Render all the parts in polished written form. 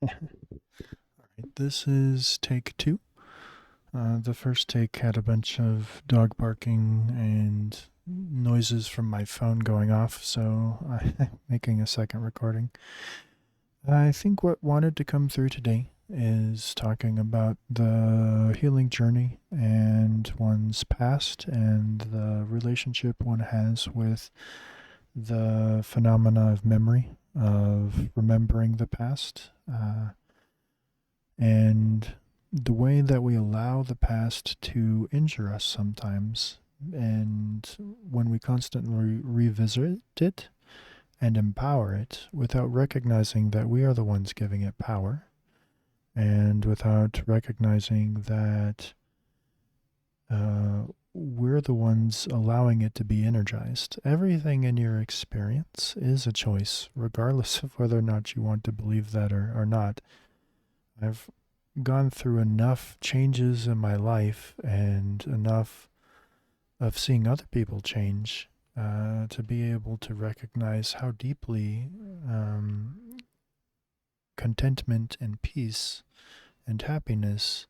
All right, this is take two. The first take had a bunch of dog barking and noises from my phone going off, so I'm making a second recording. I think what wanted to come through today is talking about the healing journey and one's past and the relationship one has with the phenomena of memory, of remembering the past. And the way that we allow the past to injure us sometimes, and when we constantly revisit it and empower it without recognizing that we are the ones giving it power, and without recognizing that we're the ones allowing it to be energized. Everything in your experience is a choice, regardless of whether or not you want to believe that or not. I've gone through enough changes in my life and enough of seeing other people change to be able to recognize how deeply contentment and peace and happiness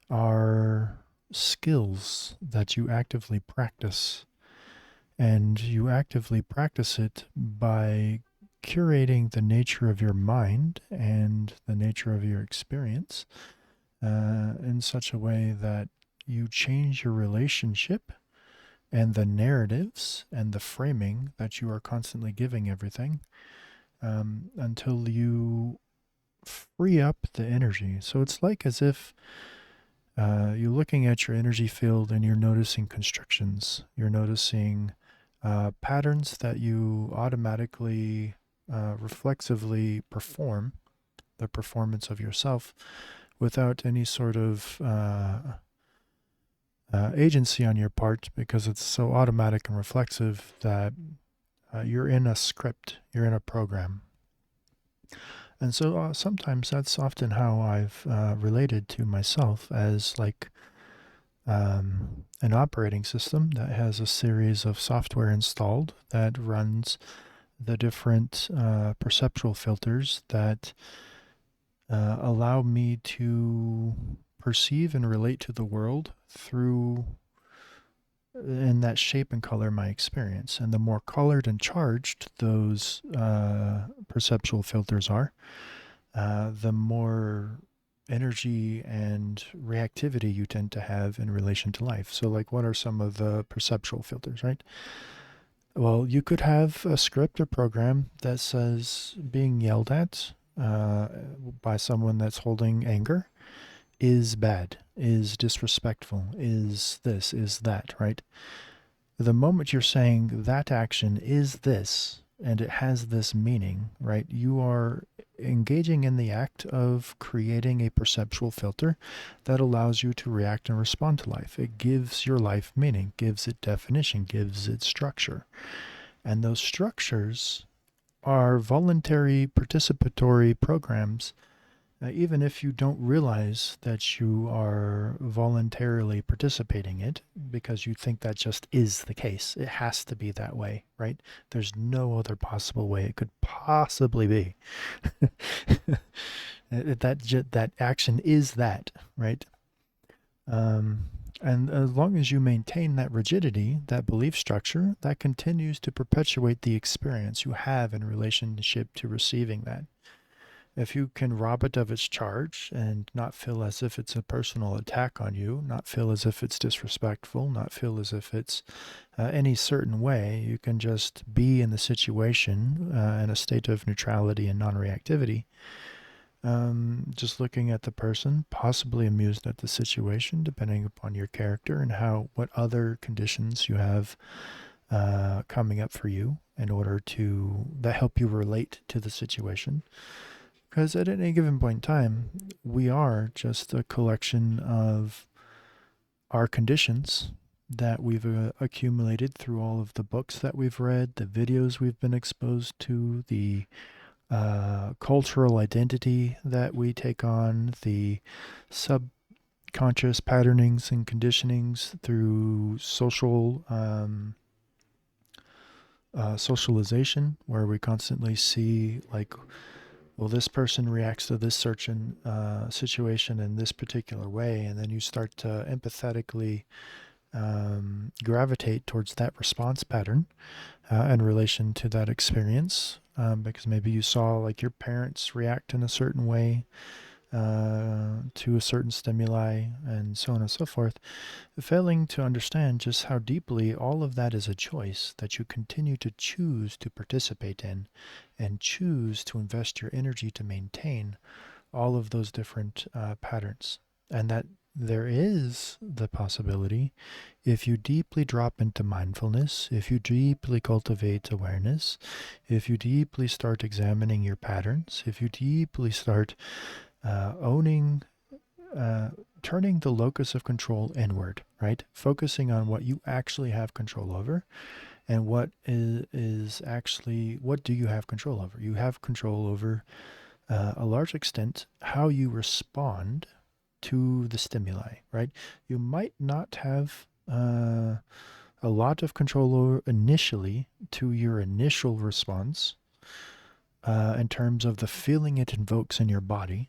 are skills that you actively practice. And you actively practice it by curating the nature of your mind and the nature of your experience in such a way that you change your relationship and the narratives and the framing that you are constantly giving everything until you free up the energy. So it's like as if you're looking at your energy field and you're noticing constrictions. You're noticing patterns that you automatically, reflexively perform, the performance of yourself, without any sort of agency on your part because it's so automatic and reflexive that you're in a script, you're in a program. And so sometimes that's often how I've related to myself as like an operating system that has a series of software installed that runs the different perceptual filters that allow me to perceive and relate to the world through in that shape and color my experience. And the more colored and charged those perceptual filters are, the more energy and reactivity you tend to have in relation to life. So, like, what are some of the perceptual filters, right? Well, you could have a script or program that says being yelled at by someone that's holding anger is bad, is disrespectful, is this, is that, right? The moment you're saying that action is this and it has this meaning, right? You are engaging in the act of creating a perceptual filter that allows you to react and respond to life. It gives your life meaning, gives it definition, gives it structure. And those structures are voluntary participatory programs even if you don't realize that you are voluntarily participating in it because you think that just is the case. It has to be that way, right? There's no other possible way it could possibly be. That action is that, right? Um, and as long as you maintain that rigidity, that belief structure, that continues to perpetuate the experience you have in relationship to receiving that. If you can rob it of its charge and not feel as if it's a personal attack on you, not feel as if it's disrespectful, not feel as if it's any certain way, you can just be in the situation in a state of neutrality and non reactivity. Just looking at the person, possibly amused at the situation, depending upon your character and how what other conditions you have coming up for you in order to that help you relate to the situation. Because at any given point in time, we are just a collection of our conditions that we've accumulated through all of the books that we've read, the videos we've been exposed to, the cultural identity that we take on, the subconscious patternings and conditionings through socialization, where we constantly see like well, this person reacts to this certain situation in this particular way, and then you start to empathetically gravitate towards that response pattern in relation to that experience, because maybe you saw like your parents react in a certain way to a certain stimuli, and so on and so forth, failing to understand just how deeply all of that is a choice that you continue to choose to participate in and choose to invest your energy to maintain all of those different patterns. And that there is the possibility, if you deeply drop into mindfulness, if you deeply cultivate awareness, if you deeply start examining your patterns, if you deeply start owning, uh, turning the locus of control inward, right? Focusing on what you actually have control over, and what is actually, what do you have control over? You have control over a large extent how you respond to the stimuli, right? You might not have a lot of control over initially to your initial response in terms of the feeling it invokes in your body.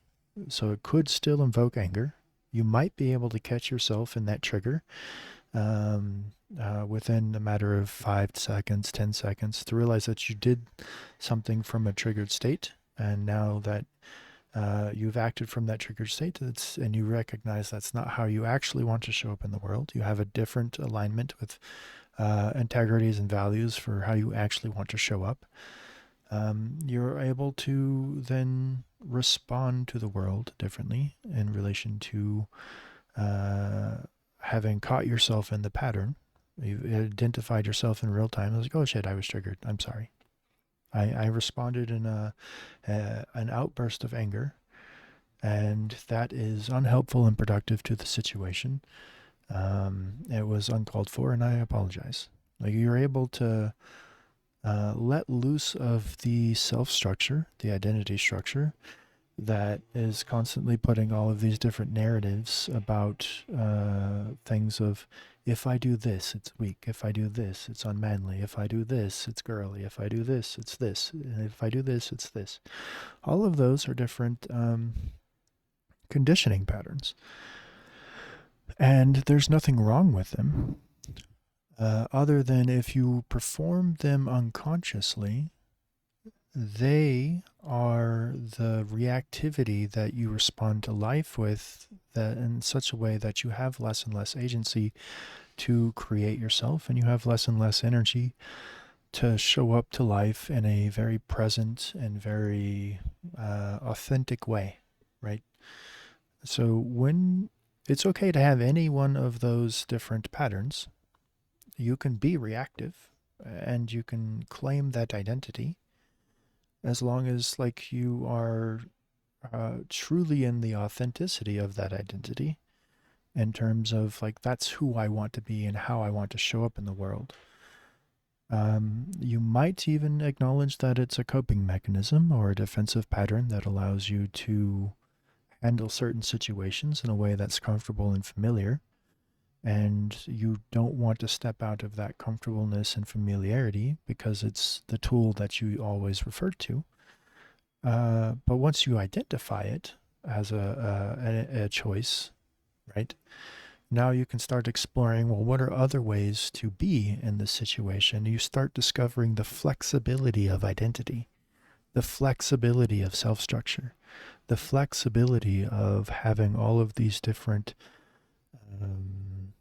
So it could still invoke anger. You might be able to catch yourself in that trigger within a matter of 5 seconds, 10 seconds, to realize that you did something from a triggered state. And now that you've acted from that triggered state, and you recognize that's not how you actually want to show up in the world. You have a different alignment with integrities and values for how you actually want to show up. You're able to then respond to the world differently in relation to uh, having caught yourself in the pattern. You've identified yourself in real time. I was like, oh shit, I was triggered. I'm sorry. I responded in an outburst of anger, and that is unhelpful and productive to the situation. It was uncalled for, and I apologize. Like, you're able to let loose of the self structure, the identity structure, that is constantly putting all of these different narratives about things of, if I do this, it's weak. If I do this, it's unmanly. If I do this, it's girly. If I do this, it's this. And if I do this, it's this. All of those are different conditioning patterns. And there's nothing wrong with them, other than if you perform them unconsciously, they are the reactivity that you respond to life with, that in such a way that you have less and less agency to create yourself, and you have less and less energy to show up to life in a very present and very authentic way, right? So when it's okay to have any one of those different patterns, you can be reactive and you can claim that identity, as long as like you are truly in the authenticity of that identity, in terms of like, that's who I want to be and how I want to show up in the world. You might even acknowledge that it's a coping mechanism or a defensive pattern that allows you to handle certain situations in a way that's comfortable and familiar. And you don't want to step out of that comfortableness and familiarity because it's the tool that you always refer to. But once you identify it as a choice, right? Now you can start exploring, well, what are other ways to be in this situation? You start discovering the flexibility of identity, the flexibility of self structure, the flexibility of having all of these different um,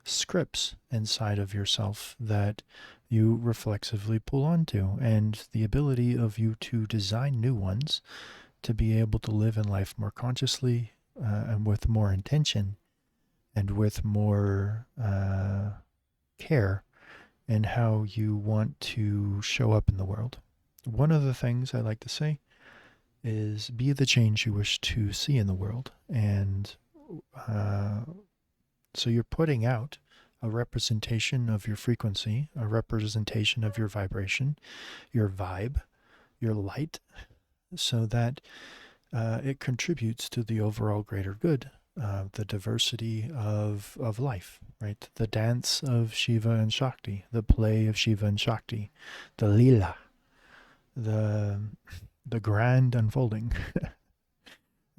scripts inside of yourself that you reflexively pull onto, and the ability of you to design new ones to be able to live in life more consciously and with more intention and with more care in how you want to show up in the world. One of the things I like to say is, be the change you wish to see in the world. And uh, so you're putting out a representation of your frequency, a representation of your vibration, your vibe, your light, so that it contributes to the overall greater good, the diversity of life, right? The dance of Shiva and Shakti, the play of Shiva and Shakti, the Lila, the the grand unfolding.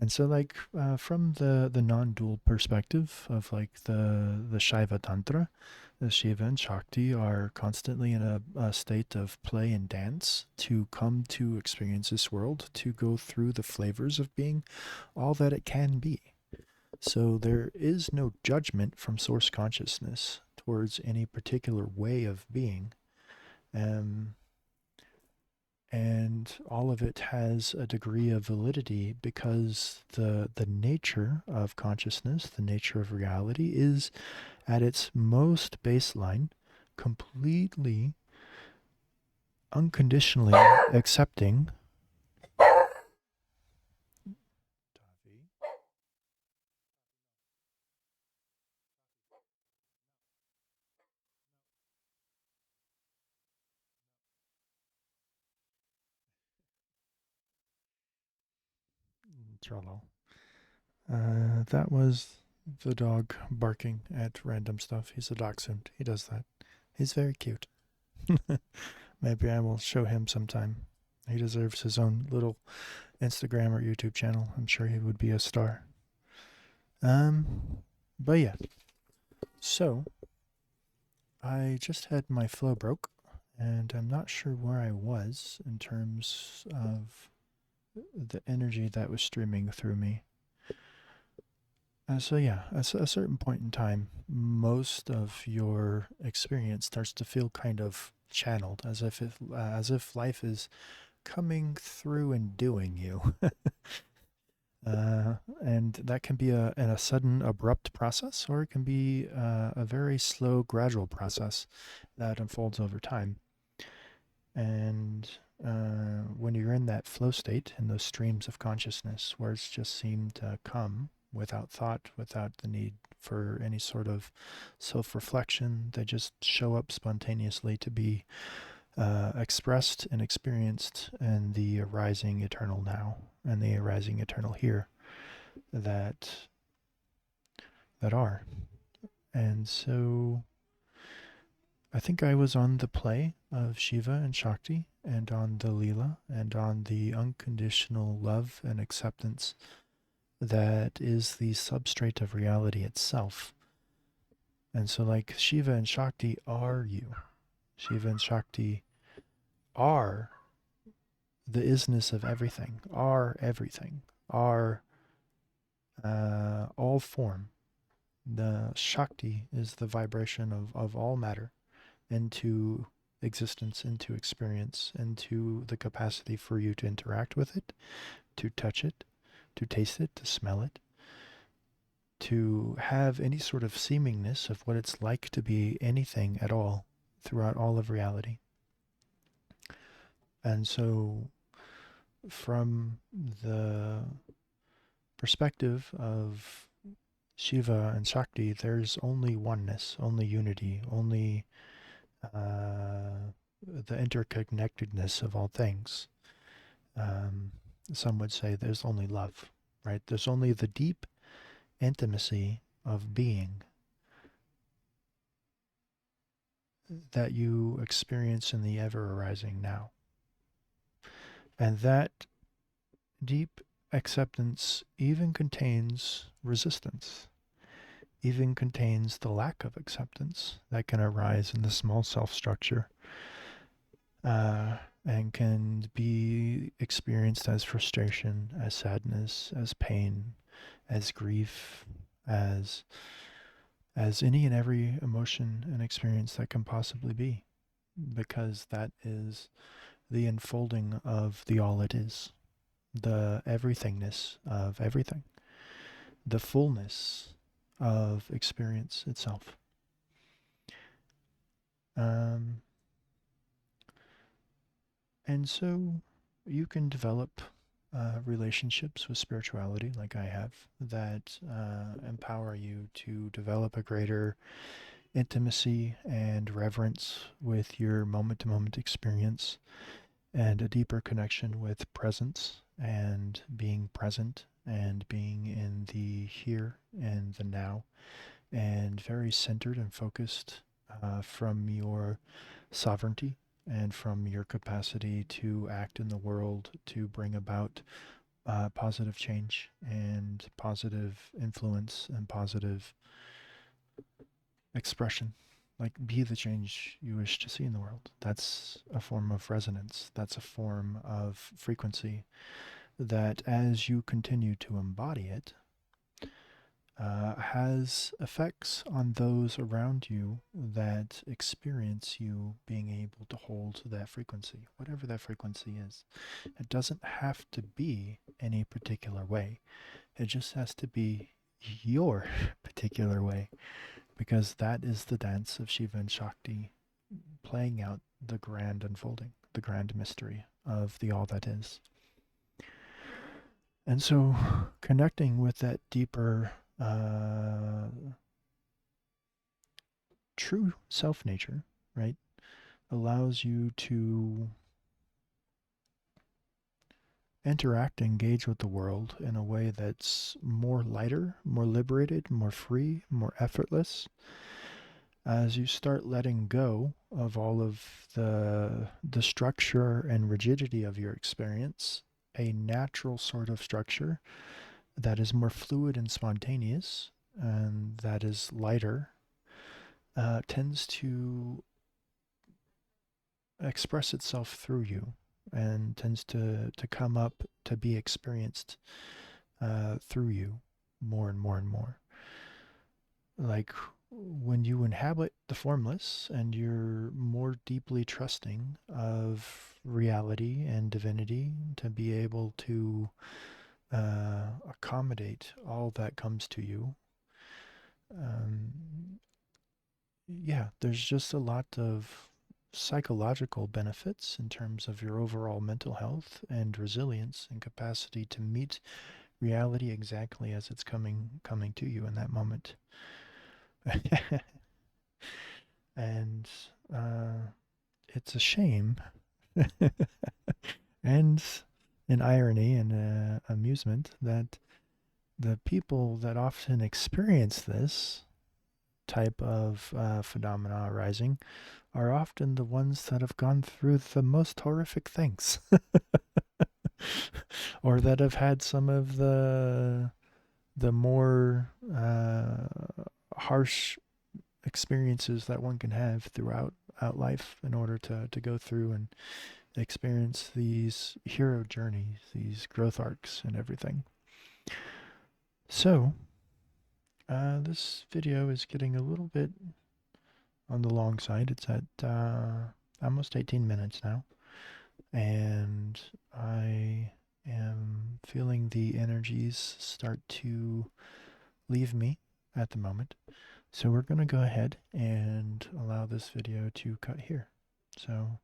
And so, like, from the non-dual perspective of like the Shaiva Tantra, the Shiva and Shakti are constantly in a state of play and dance to come to experience this world, to go through the flavors of being all that it can be. So there is no judgment from source consciousness towards any particular way of being. Um, and all of it has a degree of validity because the nature of consciousness, the nature of reality, is at its most baseline completely unconditionally accepting. Trollo. That was the dog barking at random stuff. He's a dachshund. He does that. He's very cute. Maybe I will show him sometime. He deserves his own little Instagram or YouTube channel. I'm sure he would be a star. But yeah. So I just had my flow broke, and I'm not sure where I was in terms of the energy that was streaming through me. So yeah, at a certain point in time, most of your experience starts to feel kind of channeled, as if life is coming through and doing you. And that can be a sudden, abrupt process, or it can be a very slow, gradual process that unfolds over time. And when you're in that flow state, in those streams of consciousness, words just seem to come without thought, without the need for any sort of self reflection. They just show up spontaneously to be expressed and experienced in the arising eternal now and the arising eternal here that are. And so I think I was on the play of Shiva and Shakti and on the Lila and on the unconditional love and acceptance that is the substrate of reality itself. And so, like, Shiva and Shakti are you. Shiva and Shakti are the isness of everything, are all form. The Shakti is the vibration of all matter into existence, into experience, into the capacity for you to interact with it, to touch it, to taste it, to smell it, to have any sort of seemingness of what it's like to be anything at all throughout all of reality. And so, from the perspective of Shiva and Shakti, there's only oneness, only unity, only the interconnectedness of all things. Um, some would say there's only love, right? There's only the deep intimacy of being that you experience in the ever arising now. And that deep acceptance even contains resistance, even contains the lack of acceptance that can arise in the small self structure, and can be experienced as frustration, as sadness, as pain, as grief, as any and every emotion and experience that can possibly be, because that is the unfolding of the all it is, the everythingness of everything, the fullness of experience itself. Um, and so you can develop relationships with spirituality, like I have, that empower you to develop a greater intimacy and reverence with your moment to moment experience, and a deeper connection with presence and being present and being in the here and the now, and very centered and focused from your sovereignty and from your capacity to act in the world to bring about positive change and positive influence and positive expression. Like, be the change you wish to see in the world. That's a form of resonance. That's a form of frequency that, as you continue to embody it, has effects on those around you that experience you being able to hold that frequency, whatever that frequency is. It doesn't have to be any particular way. It just has to be your particular way, because that is the dance of Shiva and Shakti, playing out the grand unfolding, the grand mystery of the all that is. And so connecting with that deeper true self nature, right, allows you to interact, engage with the world in a way that's more lighter, more liberated, more free, more effortless. As you start letting go of all of the structure and rigidity of your experience, a natural sort of structure that is more fluid and spontaneous and that is lighter tends to express itself through you and tends to come up to be experienced through you more and more and more. Like when you inhabit the formless and you're more deeply trusting of reality and divinity to be able to accommodate all that comes to you. Yeah, there's just a lot of psychological benefits in terms of your overall mental health and resilience and capacity to meet reality exactly as it's coming to you in that moment. And it's a shame and an irony and amusement that the people that often experience this type of phenomena arising are often the ones that have gone through the most horrific things or that have had some of the more harsh experiences that one can have throughout life in order to go through and experience these hero journeys, these growth arcs and everything. So, this video is getting a little bit on the long side. It's at almost 18 minutes now. And I am feeling the energies start to leave me at the moment. So we're going to go ahead and allow this video to cut here. So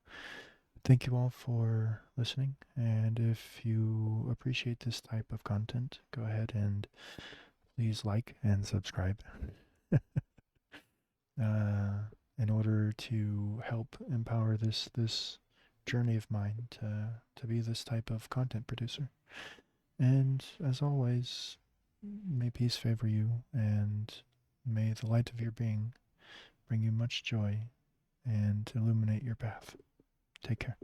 thank you all for listening. And if you appreciate this type of content, go ahead and please like and subscribe in order to help empower this journey of mine to be this type of content producer. And as always, may peace favor you, and may the light of your being bring you much joy and illuminate your path. Take care.